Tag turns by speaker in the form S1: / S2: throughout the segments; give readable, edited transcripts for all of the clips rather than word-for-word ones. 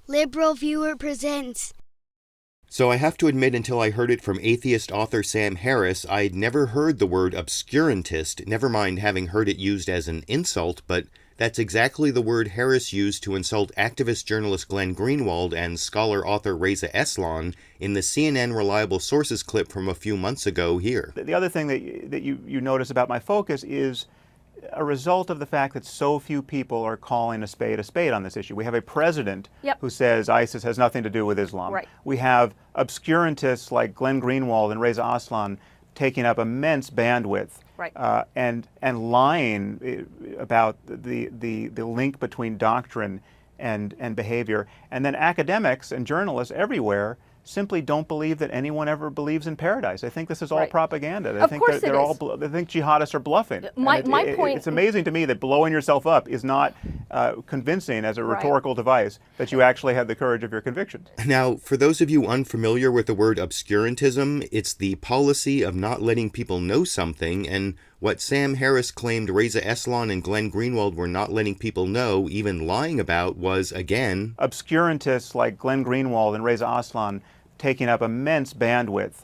S1: LiberalViewer presents.
S2: So I have to admit, until I heard it from atheist author Sam Harris, I'd never heard the word obscurantist, never mind having heard it used as an insult, but that's exactly the word Harris used to insult activist journalist Glenn Greenwald and scholar-author Reza Aslan in the CNN Reliable Sources clip from a few months ago here.
S3: The other thing that you notice about my focus is a result of the fact that so few people are calling a spade on this issue. We have a president who says ISIS has nothing to do with Islam.
S4: Right.
S3: We have obscurantists like Glenn Greenwald and Reza Aslan taking up immense bandwidth and lying about the link between doctrine and behavior. And then academics and journalists everywhere simply don't believe that anyone ever believes in paradise. I think this is all propaganda. I think
S4: course
S3: they're all. I think jihadists are bluffing.
S4: My point.
S3: It's amazing to me that blowing yourself up is not convincing as a rhetorical device that you actually have the courage of your convictions.
S2: Now, for those of you unfamiliar with the word obscurantism, it's the policy of not letting people know something, and what Sam Harris claimed Reza Aslan and Glenn Greenwald were not letting people know, even lying about, was, again,
S3: obscurantists like Glenn Greenwald and Reza Aslan taking up immense bandwidth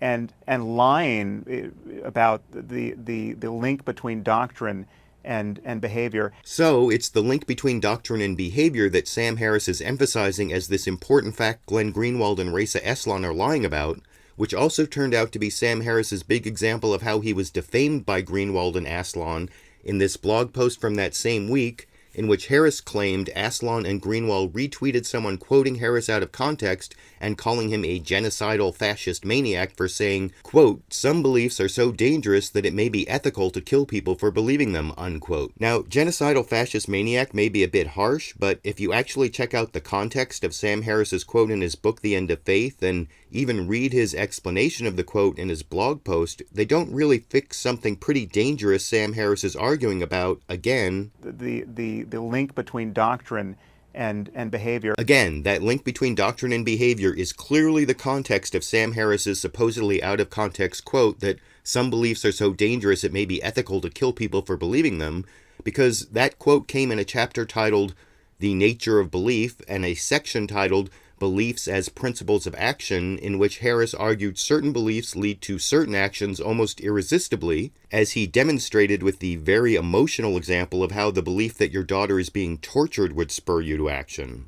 S3: and lying about the link between doctrine and behavior.
S2: So it's the link between doctrine and behavior that Sam Harris is emphasizing as this important fact Glenn Greenwald and Reza Aslan are lying about, which also turned out to be Sam Harris's big example of how he was defamed by Greenwald and Aslan in this blog post from that same week, in which Harris claimed Aslan and Greenwald retweeted someone quoting Harris out of context and calling him a genocidal fascist maniac for saying, quote, "Some beliefs are so dangerous that it may be ethical to kill people for believing them," unquote. Now, genocidal fascist maniac may be a bit harsh, but if you actually check out the context of Sam Harris's quote in his book, The End of Faith, and even read his explanation of the quote in his blog post, they don't really fix something pretty dangerous Sam Harris is arguing about, again,
S3: the link between doctrine and behavior.
S2: Again, that link between doctrine and behavior is clearly the context of Sam Harris's supposedly out-of-context quote that some beliefs are so dangerous it may be ethical to kill people for believing them, because that quote came in a chapter titled The Nature of Belief and a section titled Beliefs as Principles of Action, in which Harris argued certain beliefs lead to certain actions almost irresistibly, as he demonstrated with the very emotional example of how the belief that your daughter is being tortured would spur you to action.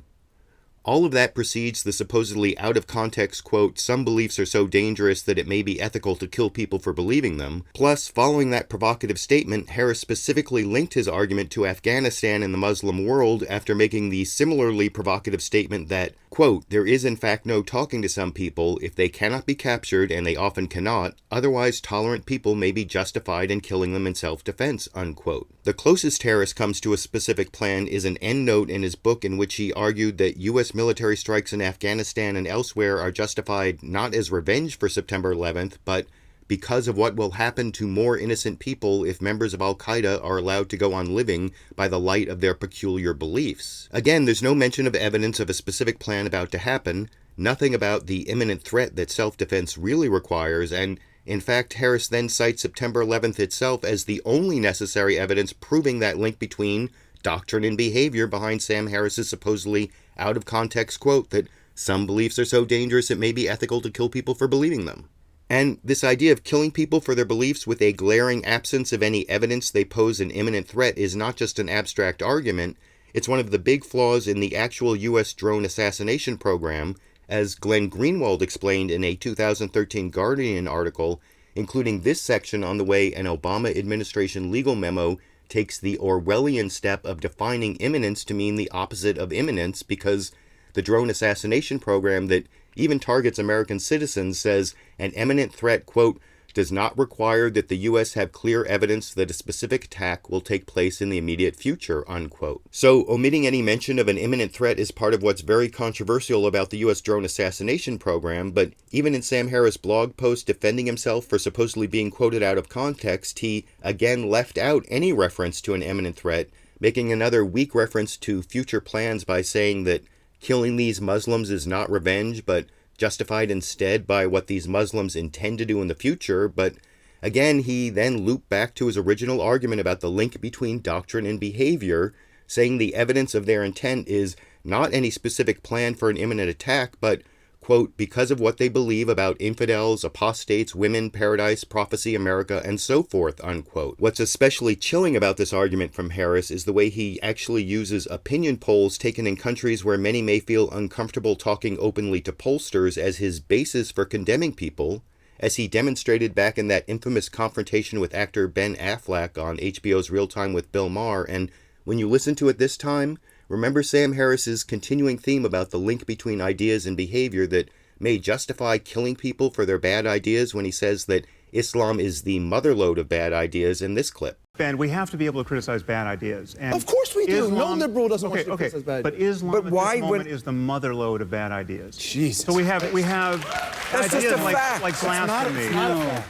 S2: All of that precedes the supposedly out-of-context quote, "Some beliefs are so dangerous that it may be ethical to kill people for believing them." Plus, following that provocative statement, Harris specifically linked his argument to Afghanistan and the Muslim world after making the similarly provocative statement that, quote, "There is in fact no talking to some people. If they cannot be captured, and they often cannot, otherwise tolerant people may be justified in killing them in self-defense," unquote. The closest Harris comes to a specific plan is an endnote in his book in which he argued that U.S. military strikes in Afghanistan and elsewhere are justified not as revenge for September 11th, but because of what will happen to more innocent people if members of Al-Qaeda are allowed to go on living by the light of their peculiar beliefs. Again, there's no mention of evidence of a specific plan about to happen, nothing about the imminent threat that self-defense really requires, and in fact, Harris then cites September 11th itself as the only necessary evidence proving that link between doctrine and behavior behind Sam Harris's supposedly out-of-context quote that some beliefs are so dangerous it may be ethical to kill people for believing them. And this idea of killing people for their beliefs with a glaring absence of any evidence they pose an imminent threat is not just an abstract argument, it's one of the big flaws in the actual U.S. drone assassination program, as Glenn Greenwald explained in a 2013 Guardian article, including this section on the way an Obama administration legal memo takes the Orwellian step of defining imminence to mean the opposite of imminence, because the drone assassination program that even targets American citizens says an imminent threat, quote, "does not require that the U.S. have clear evidence that a specific attack will take place in the immediate future," unquote. So omitting any mention of an imminent threat is part of what's very controversial about the U.S. drone assassination program, but even in Sam Harris' blog post defending himself for supposedly being quoted out of context, he again left out any reference to an imminent threat, making another weak reference to future plans by saying that killing these Muslims is not revenge, but justified instead by what these Muslims intend to do in the future. But again, he then looped back to his original argument about the link between doctrine and behavior, saying the evidence of their intent is not any specific plan for an imminent attack, but, quote, because of what they believe about infidels, apostates, women, paradise, prophecy, America, and so forth, unquote. What's especially chilling about this argument from Harris is the way he actually uses opinion polls taken in countries where many may feel uncomfortable talking openly to pollsters as his basis for condemning people, as he demonstrated back in that infamous confrontation with actor Ben Affleck on HBO's Real Time with Bill Maher. And when you listen to it this time, remember Sam Harris's continuing theme about the link between ideas and behavior that may justify killing people for their bad ideas when he says that Islam is the motherlode of bad ideas in this clip.
S3: Ben, we have to be able to criticize bad ideas. And
S4: of course we do. No liberal doesn't want to criticize bad ideas.
S3: But Islam at this moment is the motherlode of bad ideas.
S4: Jesus.
S3: So we have
S4: That's
S3: ideas
S4: just a fact.
S3: like blasphemy.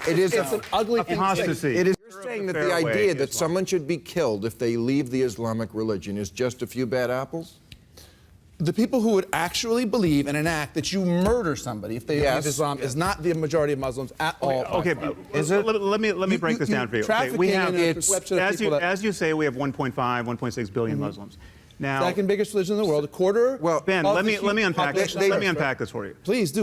S4: It's an ugly thing.
S3: Apostasy.
S4: It is. You're saying that the idea that someone should be killed if they leave the Islamic religion is just a few bad apples?
S5: The people who would actually believe and enact that you murder somebody if they leave Islam is not the majority of Muslims at all.
S3: Okay,
S4: is it?
S3: Let me break this down for you. Okay, we have, as you say, we have 1.5, 1.6 billion Muslims. Now,
S5: second biggest religion in the world, a quarter.
S4: Well,
S3: Ben, let me unpack this. Let me unpack this for you.
S5: Please do.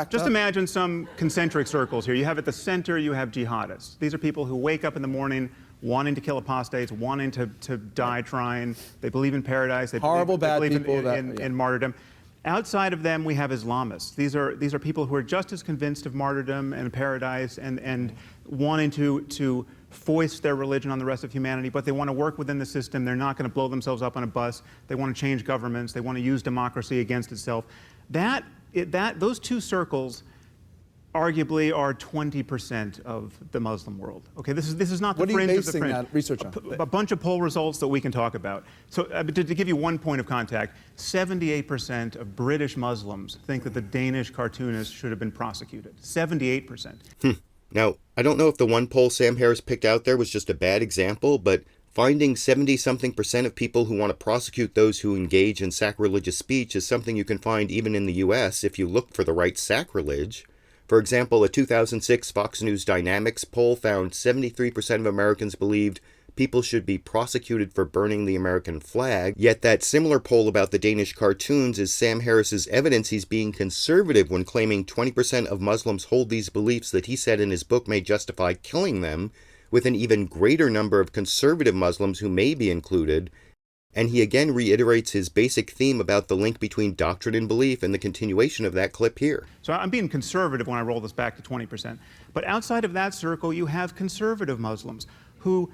S3: Just imagine some concentric circles here. You have at the center, you have jihadists. These are people who wake up in the morning wanting to kill apostates, wanting to die trying. They believe in paradise. They believe in martyrdom. Outside of them, we have Islamists. These are people who are just as convinced of martyrdom and paradise and wanting to foist their religion on the rest of humanity, but they want to work within the system. They're not going to blow themselves up on a bus. They want to change governments. They want to use democracy against itself. Those two circles arguably are 20% of the Muslim world. Okay, this is not the fringe of the fringe.
S5: What are you basing that research on?
S3: A bunch of poll results that we can talk about. So to give you one point of contact, 78% of British Muslims think that the Danish cartoonist should have been prosecuted. 78%.
S2: Now, I don't know if the one poll Sam Harris picked out there was just a bad example, but finding 70-something% of people who want to prosecute those who engage in sacrilegious speech is something you can find even in the U.S. if you look for the right sacrilege. For example, a 2006 Fox News Dynamics poll found 73% of Americans believed people should be prosecuted for burning the American flag, yet that similar poll about the Danish cartoons is Sam Harris's evidence he's being conservative when claiming 20% of Muslims hold these beliefs that he said in his book may justify killing them, with an even greater number of conservative Muslims who may be included. And he again reiterates his basic theme about the link between doctrine and belief in the continuation of that clip here.
S3: So I'm being conservative when I roll this back to 20%. But outside of that circle, you have conservative Muslims who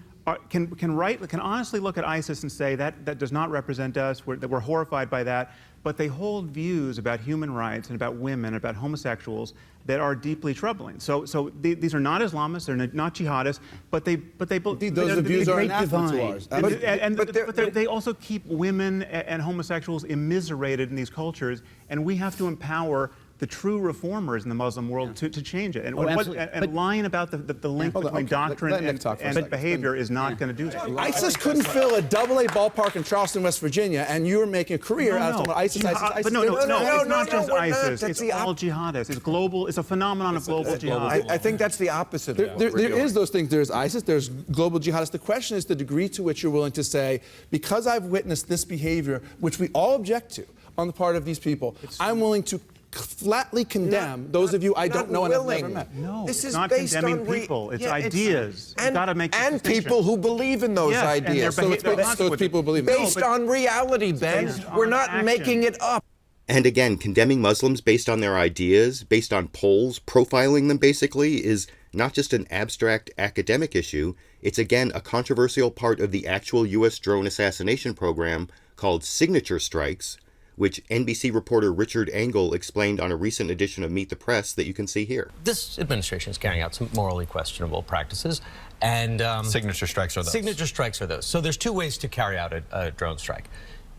S3: can honestly look at ISIS and say that does not represent us, that we're horrified by that, but they hold views about human rights and about women, about homosexuals that are deeply troubling. So these are not Islamists, they're not jihadists, but
S5: those views are anathema to ours.
S3: But they also keep women and homosexuals immiserated in these cultures, and we have to empower the true reformers in the Muslim world to change it. And, lying about the link between doctrine and behavior is not going to do that.
S5: ISIS couldn't fill a AA ballpark in Charleston, West Virginia, and you're making a career out of ISIS.
S3: But no, it's not just ISIS. It's all jihadists. It's global. It's a phenomenon of global jihad.
S4: I think that's the opposite.
S5: There is those things. There's ISIS. There's global jihadists. The question is the degree to which you're willing to say, because I've witnessed this behavior, which we all object to on the part of these people, I'm willing to flatly condemn those of you I don't know and have never met.
S3: No, this is not condemning people. It's ideas. You've got to make the
S4: and people who believe in those ideas.
S5: So it's people who believe
S4: based on reality, Ben. We're not making it up.
S2: And again, condemning Muslims based on their ideas, based on polls, profiling them basically, is not just an abstract academic issue. It's again a controversial part of the actual U.S. drone assassination program called signature strikes, which NBC reporter Richard Engel explained on a recent edition of Meet the Press that you can see here.
S6: This administration is carrying out some morally questionable practices, and
S7: signature strikes are those.
S6: Signature strikes are those. So there's two ways to carry out a drone strike.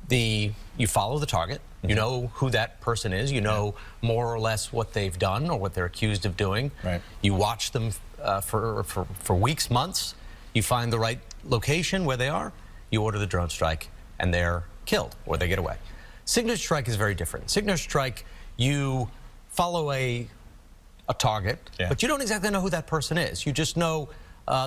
S6: You follow the target. You know who that person is. You know more or less what they've done or what they're accused of doing.
S7: Right.
S6: You watch them for weeks, months. You find the right location where they are. You order the drone strike, and they're killed or they get away. Signature strike is very different. Signature strike, you follow a target, but you don't exactly know who that person is. You just know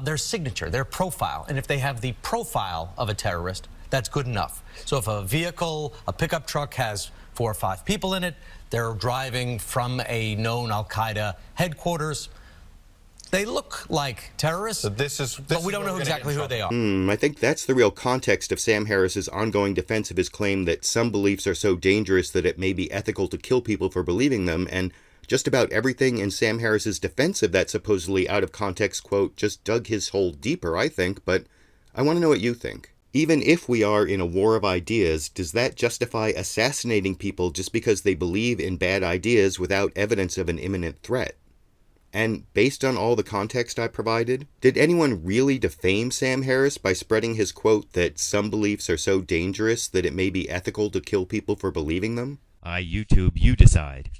S6: their signature, their profile. And if they have the profile of a terrorist, that's good enough. So if a vehicle, a pickup truck has 4 or 5 people in it, they're driving from a known al-Qaeda headquarters, they look like terrorists, but we don't know exactly who they are.
S2: I think that's the real context of Sam Harris's ongoing defense of his claim that some beliefs are so dangerous that it may be ethical to kill people for believing them, and just about everything in Sam Harris's defense of that supposedly out-of-context quote just dug his hole deeper, I think, but I want to know what you think. Even if we are in a war of ideas, does that justify assassinating people just because they believe in bad ideas without evidence of an imminent threat? And based on all the context I provided, did anyone really defame Sam Harris by spreading his quote that some beliefs are so dangerous that it may be ethical to kill people for believing them?
S7: YouTube, you decide.